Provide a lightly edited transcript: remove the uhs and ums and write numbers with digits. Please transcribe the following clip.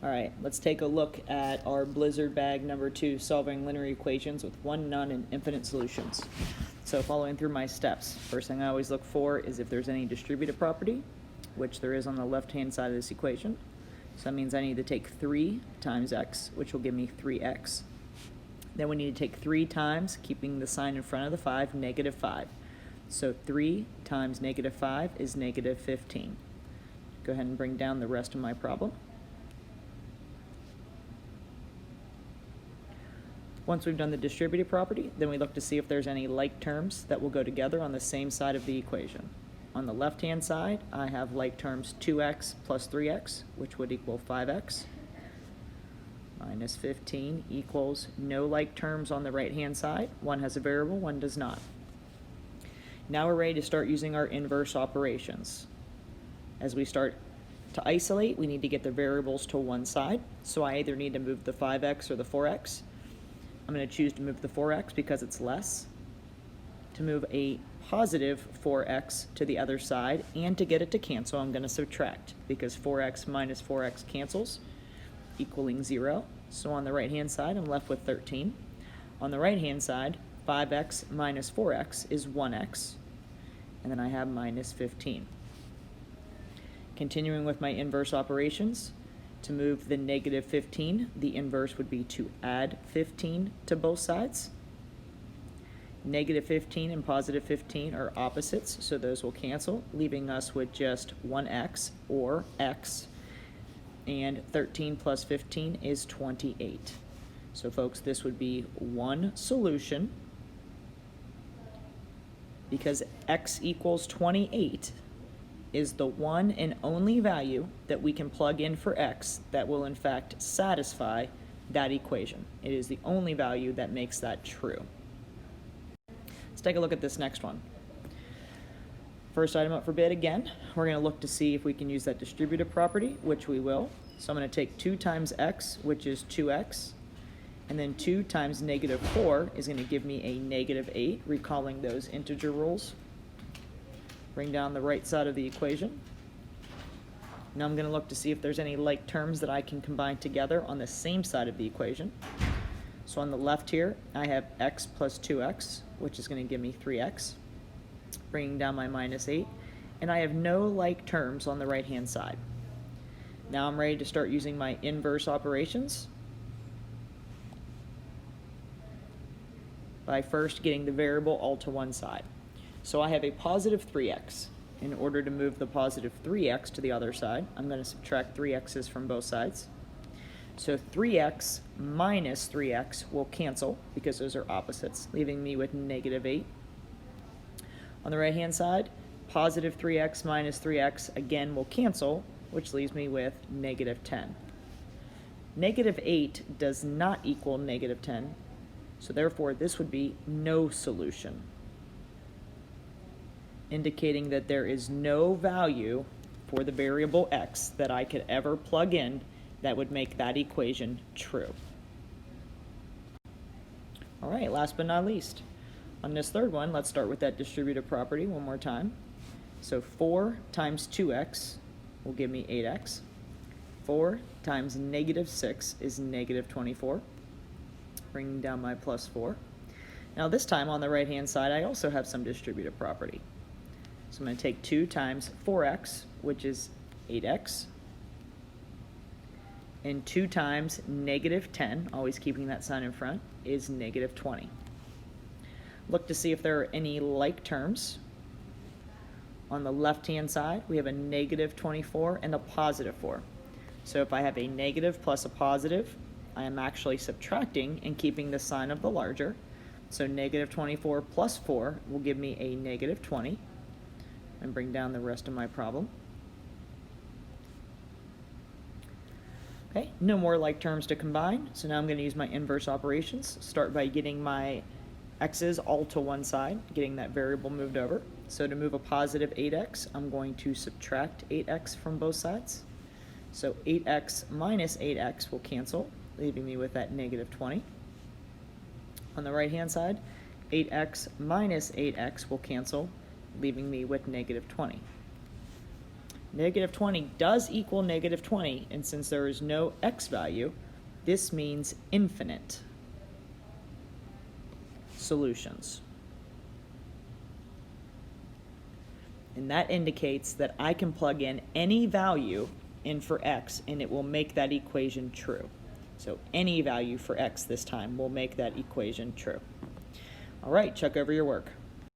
All right, let's take a look at our Blizzard bag number 2, solving linear equations with one, none, and infinite solutions. So following through my steps, first thing I always look for is if there's any distributive property, which there is on the left-hand side of this equation. So that means I need to take 3 times x, which will give me 3x. Then we need to take 3 times, keeping the sign in front of the 5, negative 5. So 3 times negative 5 is negative 15. Go ahead and bring down the rest of my problem. Once we've done the distributive property, then we look to see if there's any like terms that will go together on the same side of the equation. On the left-hand side, I have like terms 2x plus 3x, which would equal 5x, minus 15 equals no like terms on the right-hand side. One has a variable, one does not. Now we're ready to start using our inverse operations. As we start to isolate, we need to get the variables to one side, so I either need to move the 5x or the 4x. I'm going to choose to move the 4x because it's less. To move a positive 4x to the other side, and to get it to cancel, I'm going to subtract, because 4x minus 4x cancels, equaling 0. So on the right-hand side, I'm left with 13. On the right-hand side, 5x minus 4x is 1x, and then I have minus 15. Continuing with my inverse operations, to move the negative 15, the inverse would be to add 15 to both sides. Negative 15 and positive 15 are opposites, so those will cancel, leaving us with just 1x, or x, and 13 plus 15 is 28. So folks, this would be one solution, because x equals 28 is the one and only value that we can plug in for x that will in fact satisfy that equation. It is the only value that makes that true. Let's take a look at this next one. First item up for bid again, we're going to look to see if we can use that distributive property, which we will. So I'm going to take 2 times x, which is 2x, and then 2 times negative 4 is going to give me a negative 8, recalling those integer rules. Bring down the right side of the equation. Now I'm going to look to see if there's any like terms that I can combine together on the same side of the equation. So on the left here, I have x plus 2x, which is going to give me 3x, bringing down my minus 8, and I have no like terms on the right-hand side. Now I'm ready to start using my inverse operations by first getting the variable all to one side. So I have a positive 3x. In order to move the positive 3x to the other side, I'm going to subtract 3x's from both sides. So 3x minus 3x will cancel because those are opposites, leaving me with negative 8. On the right-hand side, positive 3x minus 3x again will cancel, which leaves me with negative 10. Negative 8 does not equal negative 10, so therefore this would be no solution, indicating that there is no value for the variable x that I could ever plug in that would make that equation true. All right, last but not least, on this third one, let's start with that distributive property one more time. So 4 times 2x will give me 8x. 4 times negative 6 is negative 24, bringing down my plus 4. Now this time on the right-hand side, I also have some distributive property. So I'm going to take 2 times 4x, which is 8x, and 2 times negative 10, always keeping that sign in front, is negative 20. Look to see if there are any like terms. On the left-hand side, we have a negative 24 and a positive 4. So if I have a negative plus a positive, I am actually subtracting and keeping the sign of the larger. So negative 24 plus 4 will give me a negative 20. And bring down the rest of my problem. Okay, no more like terms to combine, so now I'm going to use my inverse operations. Start by getting my x's all to one side, getting that variable moved over. So to move a positive 8x, I'm going to subtract 8x from both sides. So 8x minus 8x will cancel, leaving me with that negative 20. On the right-hand side, 8x minus 8x will cancel, leaving me with negative 20. Negative 20 does equal negative 20, and since there is no x value, this means infinite solutions. And that indicates that I can plug in any value in for x, and it will make that equation true. So any value for x this time will make that equation true. All right, check over your work.